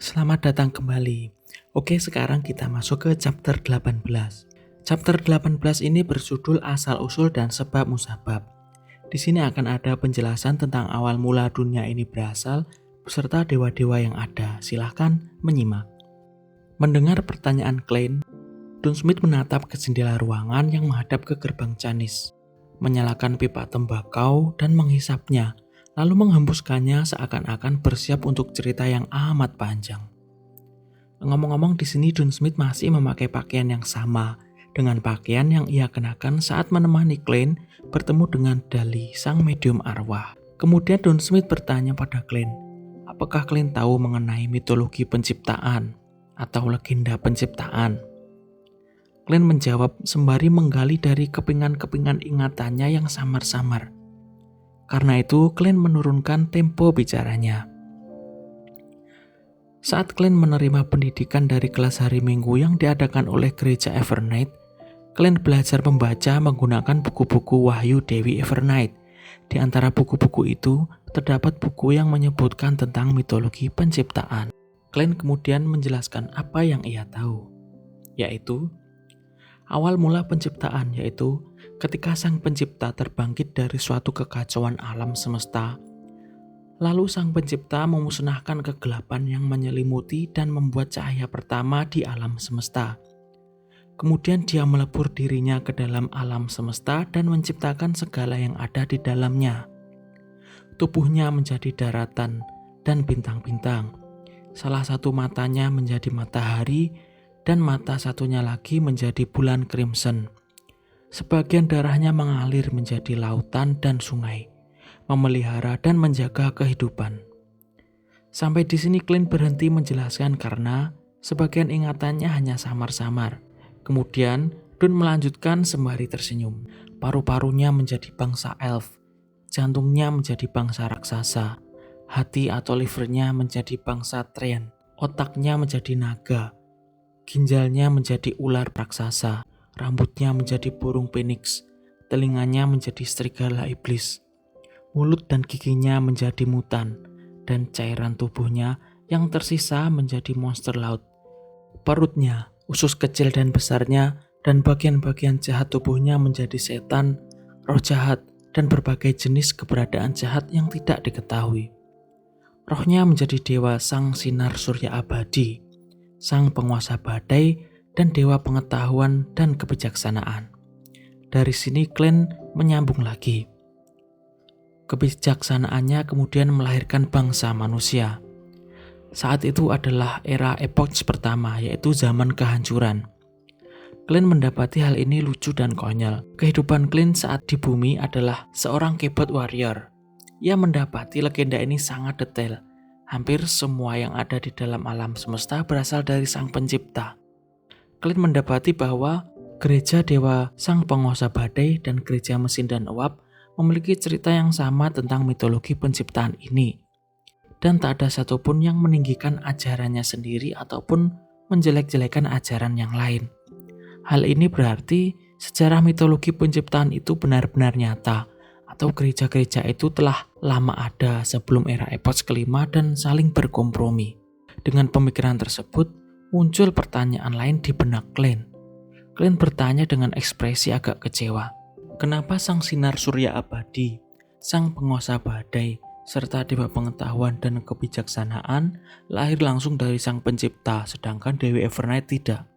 Selamat datang kembali. Oke, sekarang kita masuk ke chapter 18. Chapter 18 ini berjudul asal-usul dan sebab musabab. Di sini akan ada penjelasan tentang awal mula dunia ini berasal beserta dewa-dewa yang ada. Silahkan menyimak. Mendengar pertanyaan Klein, Dunsmith menatap ke jendela ruangan yang menghadap ke gerbang Canis, menyalakan pipa tembakau dan menghisapnya, lalu menghembuskannya seakan-akan bersiap untuk cerita yang amat panjang. Ngomong-ngomong, di sini Dunsmith masih memakai pakaian yang sama dengan pakaian yang ia kenakan saat menemani Klein bertemu dengan Dali, sang medium arwah. Kemudian Dunsmith bertanya pada Klein, apakah Klein tahu mengenai mitologi penciptaan atau legenda penciptaan? Klein menjawab sembari menggali dari kepingan-kepingan ingatannya yang samar-samar. Karena itu, Klein menurunkan tempo bicaranya. Saat Klein menerima pendidikan dari kelas hari Minggu yang diadakan oleh gereja Evernight, Klein belajar membaca menggunakan buku-buku Wahyu Dewi Evernight. Di antara buku-buku itu, terdapat buku yang menyebutkan tentang mitologi penciptaan. Klein kemudian menjelaskan apa yang ia tahu, yaitu awal mula penciptaan, yaitu ketika sang pencipta terbangkit dari suatu kekacauan alam semesta. Lalu sang pencipta memusnahkan kegelapan yang menyelimuti dan membuat cahaya pertama di alam semesta. Kemudian dia melebur dirinya ke dalam alam semesta dan menciptakan segala yang ada di dalamnya. Tubuhnya menjadi daratan dan bintang-bintang. Salah satu matanya menjadi matahari dan mata satunya lagi menjadi bulan crimson. Sebagian darahnya mengalir menjadi lautan dan sungai, memelihara dan menjaga kehidupan. Sampai di sini Klein berhenti menjelaskan karena sebagian ingatannya hanya samar-samar. Kemudian Dun melanjutkan sembari tersenyum. Paru-parunya menjadi bangsa elf, jantungnya menjadi bangsa raksasa, hati atau livernya menjadi bangsa Trien, otaknya menjadi naga, ginjalnya menjadi ular raksasa, rambutnya menjadi burung phoenix, telinganya menjadi serigala iblis, mulut dan giginya menjadi mutan, dan cairan tubuhnya yang tersisa menjadi monster laut. Perutnya, usus kecil dan besarnya, dan bagian-bagian jahat tubuhnya menjadi setan, roh jahat, dan berbagai jenis keberadaan jahat yang tidak diketahui. Rohnya menjadi dewa sang sinar surya abadi, sang penguasa badai, dan dewa pengetahuan dan kebijaksanaan. Dari sini Klein menyambung lagi. Kebijaksanaannya kemudian melahirkan bangsa manusia. Saat itu adalah era epoch pertama, yaitu zaman kehancuran. Klein mendapati hal ini lucu dan konyol. Kehidupan Klein saat di bumi adalah seorang keyboard warrior. Ia mendapati legenda ini sangat detail. Hampir semua yang ada di dalam alam semesta berasal dari sang pencipta. Klein mendapati bahwa gereja dewa sang penguasa badai dan gereja mesin dan uap memiliki cerita yang sama tentang mitologi penciptaan ini. Dan tak ada satupun yang meninggikan ajarannya sendiri ataupun menjelek-jelekan ajaran yang lain. Hal ini berarti sejarah mitologi penciptaan itu benar-benar nyata, atau gereja-gereja itu telah lama ada sebelum era epoch kelima dan saling berkompromi. Dengan pemikiran tersebut, muncul pertanyaan lain di benak Klein. Klein bertanya dengan ekspresi agak kecewa. Kenapa sang sinar surya abadi, sang penguasa badai, serta dewa pengetahuan dan kebijaksanaan lahir langsung dari sang pencipta, sedangkan Dewi Evernight tidak?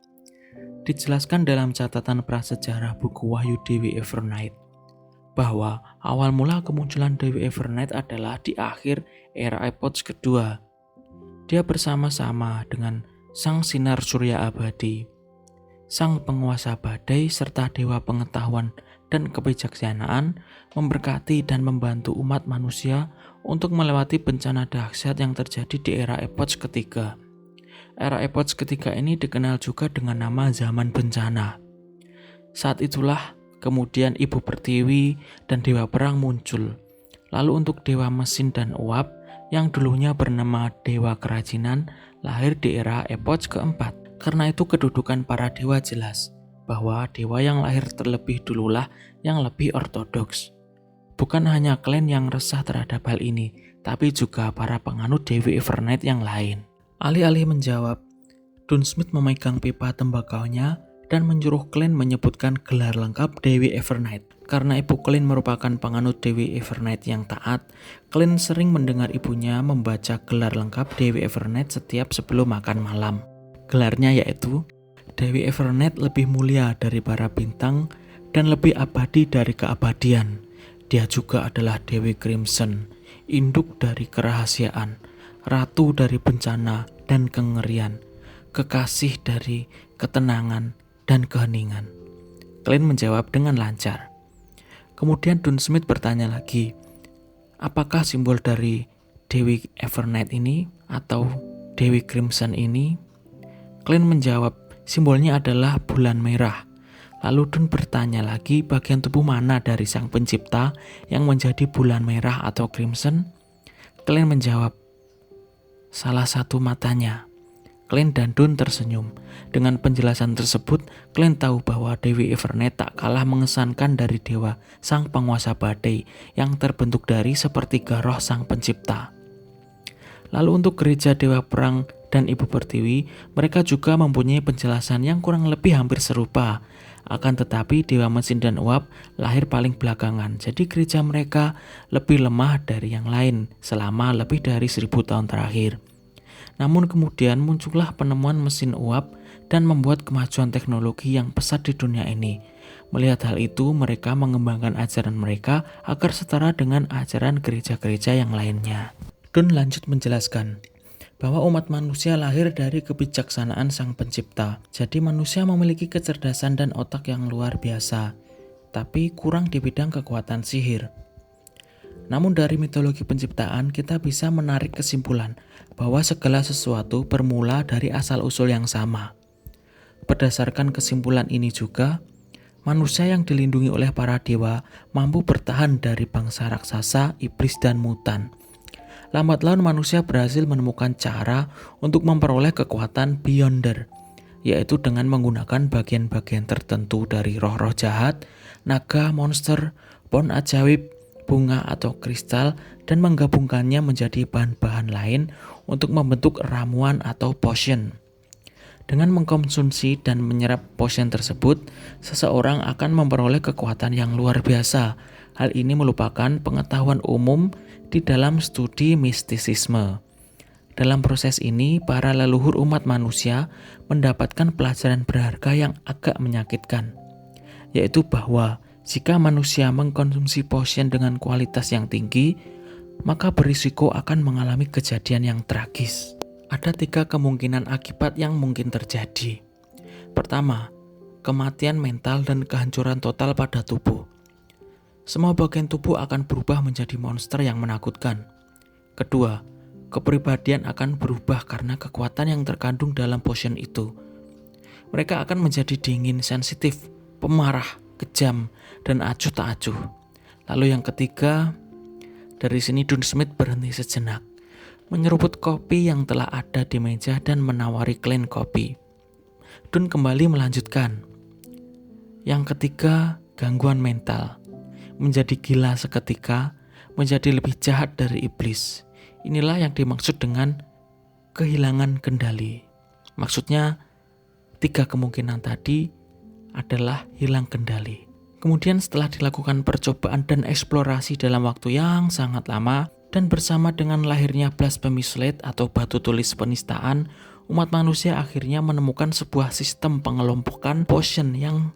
Dijelaskan dalam catatan prasejarah buku Wahyu Dewi Evernight, bahwa awal mula kemunculan Dewi Evernight adalah di akhir era epoch kedua. Dia bersama-sama dengan sang sinar surya abadi, sang penguasa badai serta dewa pengetahuan dan kebijaksanaan memberkati dan membantu umat manusia untuk melewati bencana dahsyat yang terjadi di era epoch ketiga. Era epoch ketiga ini dikenal juga dengan nama zaman bencana. Saat itulah kemudian Ibu Pertiwi dan Dewa Perang muncul. Lalu untuk Dewa Mesin dan Uap yang dulunya bernama Dewa Kerajinan lahir di era epoch keempat. Karena itu kedudukan para dewa jelas, bahwa dewa yang lahir terlebih dululah yang lebih ortodoks. Bukan hanya Klein yang resah terhadap hal ini, tapi juga para penganut Dewi Evernight yang lain. Alih-alih menjawab, Dunsmith memegang pipa tembakaunya dan menyuruh Klein menyebutkan gelar lengkap Dewi Evernight. Karena ibu Klein merupakan penganut Dewi Evernight yang taat, Klein sering mendengar ibunya membaca gelar lengkap Dewi Evernight setiap sebelum makan malam. Gelarnya yaitu, Dewi Evernight lebih mulia dari para bintang dan lebih abadi dari keabadian. Dia juga adalah Dewi Crimson, induk dari kerahasiaan, ratu dari bencana dan kengerian, kekasih dari ketenangan dan keheningan. Klein menjawab dengan lancar. Kemudian Dunsmith bertanya lagi, apakah simbol dari Dewi Evernight ini atau Dewi Crimson ini? Klein menjawab, simbolnya adalah bulan merah. Lalu Dun bertanya lagi, bagian tubuh mana dari sang pencipta yang menjadi bulan merah atau crimson? Klein menjawab, salah satu matanya. Klein dan Dun tersenyum. Dengan penjelasan tersebut, Klein tahu bahwa Dewi Evernight tak kalah mengesankan dari dewa sang penguasa badai yang terbentuk dari sepertiga roh sang pencipta. Lalu untuk gereja Dewa Perang dan Ibu Pertiwi, mereka juga mempunyai penjelasan yang kurang lebih hampir serupa. Akan tetapi Dewa Mesin dan Uap lahir paling belakangan, jadi gereja mereka lebih lemah dari yang lain selama lebih dari 1000 tahun terakhir. Namun kemudian muncullah penemuan mesin uap dan membuat kemajuan teknologi yang pesat di dunia ini. Melihat hal itu, mereka mengembangkan ajaran mereka agar setara dengan ajaran gereja-gereja yang lainnya. Dun lanjut menjelaskan bahwa umat manusia lahir dari kebijaksanaan Sang Pencipta. Jadi manusia memiliki kecerdasan dan otak yang luar biasa, tapi kurang di bidang kekuatan sihir. Namun dari mitologi penciptaan kita bisa menarik kesimpulan bahwa segala sesuatu bermula dari asal-usul yang sama. Berdasarkan kesimpulan ini juga, manusia yang dilindungi oleh para dewa mampu bertahan dari bangsa raksasa, iblis, dan mutan. Lambat laun manusia berhasil menemukan cara untuk memperoleh kekuatan Beyonder, yaitu dengan menggunakan bagian-bagian tertentu dari roh-roh jahat, naga, monster, pohon ajaib, bunga atau kristal, dan menggabungkannya menjadi bahan-bahan lain untuk membentuk ramuan atau potion. Dengan mengkonsumsi dan menyerap potion tersebut, seseorang akan memperoleh kekuatan yang luar biasa. Hal ini merupakan pengetahuan umum di dalam studi mistisisme. Dalam proses ini, para leluhur umat manusia mendapatkan pelajaran berharga yang agak menyakitkan, yaitu bahwa jika manusia mengkonsumsi potion dengan kualitas yang tinggi, maka berisiko akan mengalami kejadian yang tragis. Ada 3 kemungkinan akibat yang mungkin terjadi. Pertama, kematian mental dan kehancuran total pada tubuh. Semua bagian tubuh akan berubah menjadi monster yang menakutkan. Kedua, kepribadian akan berubah karena kekuatan yang terkandung dalam potion itu. Mereka akan menjadi dingin, sensitif, pemarah, kejam, dan acuh tak acuh. Lalu yang ketiga, dari sini Dunsmith berhenti sejenak, menyeruput kopi yang telah ada di meja dan menawari Klein kopi. Dun kembali melanjutkan. Yang ketiga, gangguan mental. Menjadi gila seketika, menjadi lebih jahat dari iblis. Inilah yang dimaksud dengan kehilangan kendali. Maksudnya, 3 kemungkinan tadi adalah hilang kendali. Kemudian setelah dilakukan percobaan dan eksplorasi dalam waktu yang sangat lama, dan bersama dengan lahirnya Blasphemy Slate atau batu tulis penistaan, umat manusia akhirnya menemukan sebuah sistem pengelompokan potion yang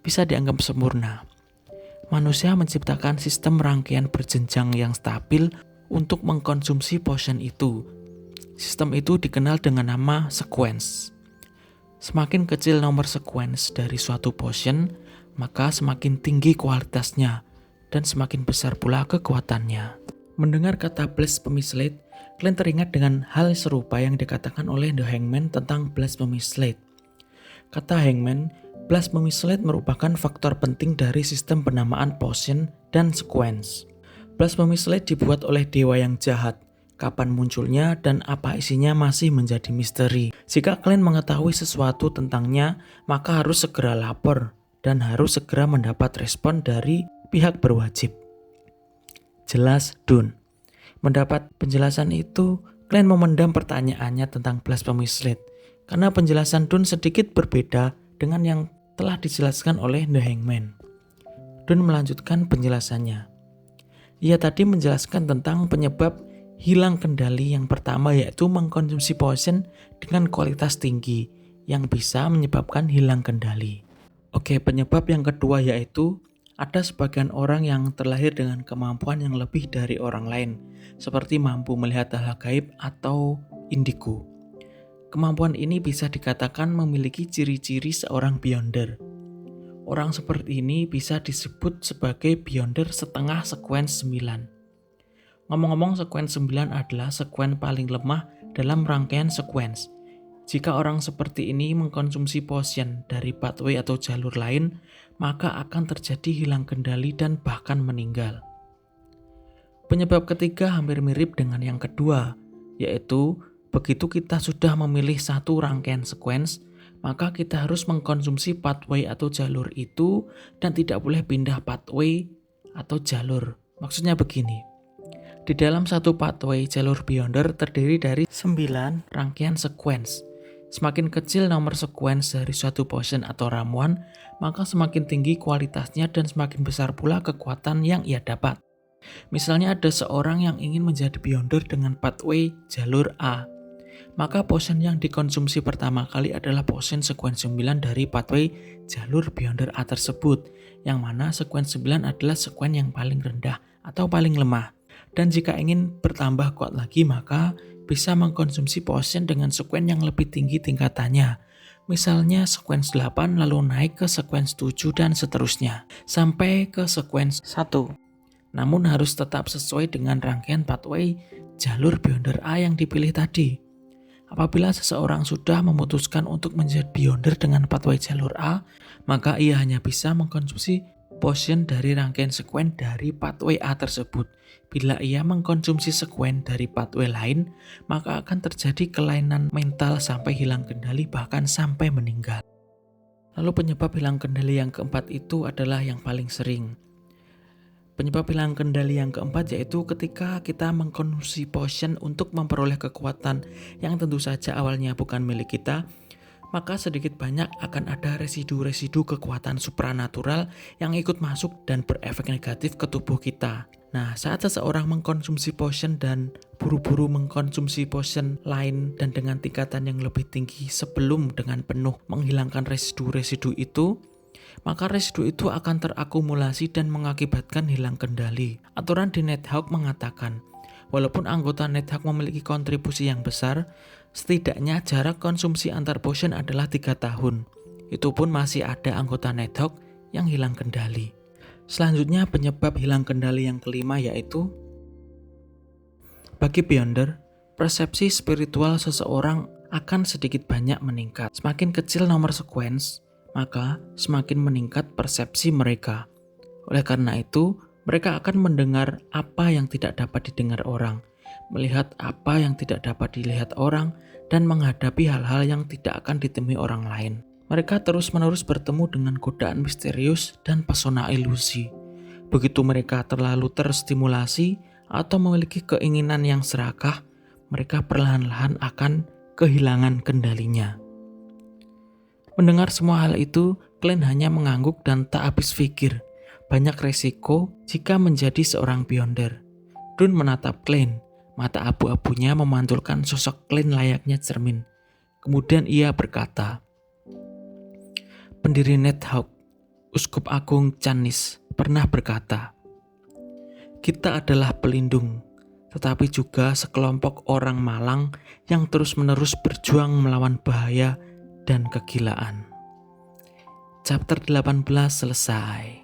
bisa dianggap sempurna. Manusia menciptakan sistem rangkaian berjenjang yang stabil untuk mengkonsumsi potion itu. Sistem itu dikenal dengan nama sequence. Semakin kecil nomor sequence dari suatu potion, maka semakin tinggi kualitasnya dan semakin besar pula kekuatannya. Mendengar kata Blasphemy Slate, Klein teringat dengan hal serupa yang dikatakan oleh The Hangman tentang Blasphemy Slate. Kata Hangman, Blasphemy Slate merupakan faktor penting dari sistem penamaan potion dan sequence. Blasphemy Slate dibuat oleh dewa yang jahat. Kapan munculnya dan apa isinya masih menjadi misteri. Jika Klein mengetahui sesuatu tentangnya, maka harus segera lapor dan harus segera mendapat respon dari pihak berwajib. Jelas Dun. Mendapat penjelasan itu, Glenn memendam pertanyaannya tentang blasphemy slate karena penjelasan Dunn sedikit berbeda dengan yang telah dijelaskan oleh The Hangman. Dunn melanjutkan penjelasannya. Ia tadi menjelaskan tentang penyebab hilang kendali yang pertama, yaitu mengkonsumsi potion dengan kualitas tinggi yang bisa menyebabkan hilang kendali. Oke, penyebab yang kedua yaitu ada sebagian orang yang terlahir dengan kemampuan yang lebih dari orang lain, seperti mampu melihat hal gaib atau indigo. Kemampuan ini bisa dikatakan memiliki ciri-ciri seorang beyonder. Orang seperti ini bisa disebut sebagai beyonder setengah sekuens 9. Ngomong-ngomong, sekuens 9 adalah sekuens paling lemah dalam rangkaian sekuens. Jika orang seperti ini mengkonsumsi potion dari pathway atau jalur lain, maka akan terjadi hilang kendali dan bahkan meninggal. Penyebab ketiga hampir mirip dengan yang kedua, yaitu begitu kita sudah memilih satu rangkaian sekuens, maka kita harus mengkonsumsi pathway atau jalur itu dan tidak boleh pindah pathway atau jalur. Maksudnya begini, di dalam satu pathway jalur beyonder terdiri dari 9 rangkaian sekuens. Semakin kecil nomor sekuens dari suatu potion atau ramuan, maka semakin tinggi kualitasnya dan semakin besar pula kekuatan yang ia dapat. Misalnya ada seorang yang ingin menjadi beyonder dengan pathway jalur A. Maka potion yang dikonsumsi pertama kali adalah potion sekuens 9 dari pathway jalur beyonder A tersebut, yang mana sekuens 9 adalah sekuens yang paling rendah atau paling lemah. Dan jika ingin bertambah kuat lagi, maka bisa mengkonsumsi potion dengan sekuens yang lebih tinggi tingkatannya. Misalnya sekuens 8 lalu naik ke sekuens 7 dan seterusnya, sampai ke sekuens 1. Namun harus tetap sesuai dengan rangkaian pathway jalur beyonder A yang dipilih tadi. Apabila seseorang sudah memutuskan untuk menjadi beyonder dengan pathway jalur A, maka ia hanya bisa mengkonsumsi potion dari rangkaian sekuens dari pathway A tersebut. Bila ia mengkonsumsi sekuens dari pathway lain, maka akan terjadi kelainan mental sampai hilang kendali, bahkan sampai meninggal. Lalu penyebab hilang kendali yang keempat itu adalah yang paling sering. Penyebab hilang kendali yang keempat yaitu ketika kita mengkonsumsi potion untuk memperoleh kekuatan yang tentu saja awalnya bukan milik kita, maka sedikit banyak akan ada residu-residu kekuatan supranatural yang ikut masuk dan berefek negatif ke tubuh kita. Nah, saat seseorang mengkonsumsi potion dan buru-buru mengkonsumsi potion lain dan dengan tingkatan yang lebih tinggi sebelum dengan penuh menghilangkan residu-residu itu, maka residu itu akan terakumulasi dan mengakibatkan hilang kendali. Aturan di NetHawk mengatakan, walaupun anggota NetHawk memiliki kontribusi yang besar, setidaknya jarak konsumsi antar potion adalah 3 tahun. Itu pun masih ada anggota NetHawk yang hilang kendali. Selanjutnya penyebab hilang kendali yang kelima yaitu, bagi beyonder, persepsi spiritual seseorang akan sedikit banyak meningkat. Semakin kecil nomor sekuens, maka semakin meningkat persepsi mereka. Oleh karena itu, mereka akan mendengar apa yang tidak dapat didengar orang, melihat apa yang tidak dapat dilihat orang, dan menghadapi hal-hal yang tidak akan ditemui orang lain. Mereka terus-menerus bertemu dengan godaan misterius dan pesona ilusi. Begitu mereka terlalu terstimulasi atau memiliki keinginan yang serakah, mereka perlahan-lahan akan kehilangan kendalinya. Mendengar semua hal itu, Glenn hanya mengangguk dan tak habis pikir. Banyak resiko jika menjadi seorang beyonder. Dunn menatap Glenn. Mata abu-abunya memantulkan sosok Glenn layaknya cermin. Kemudian ia berkata, pendiri NetHawk, Uskup Agung Canis, pernah berkata, kita adalah pelindung, tetapi juga sekelompok orang malang yang terus-menerus berjuang melawan bahaya dan kegilaan. Chapter 18 selesai.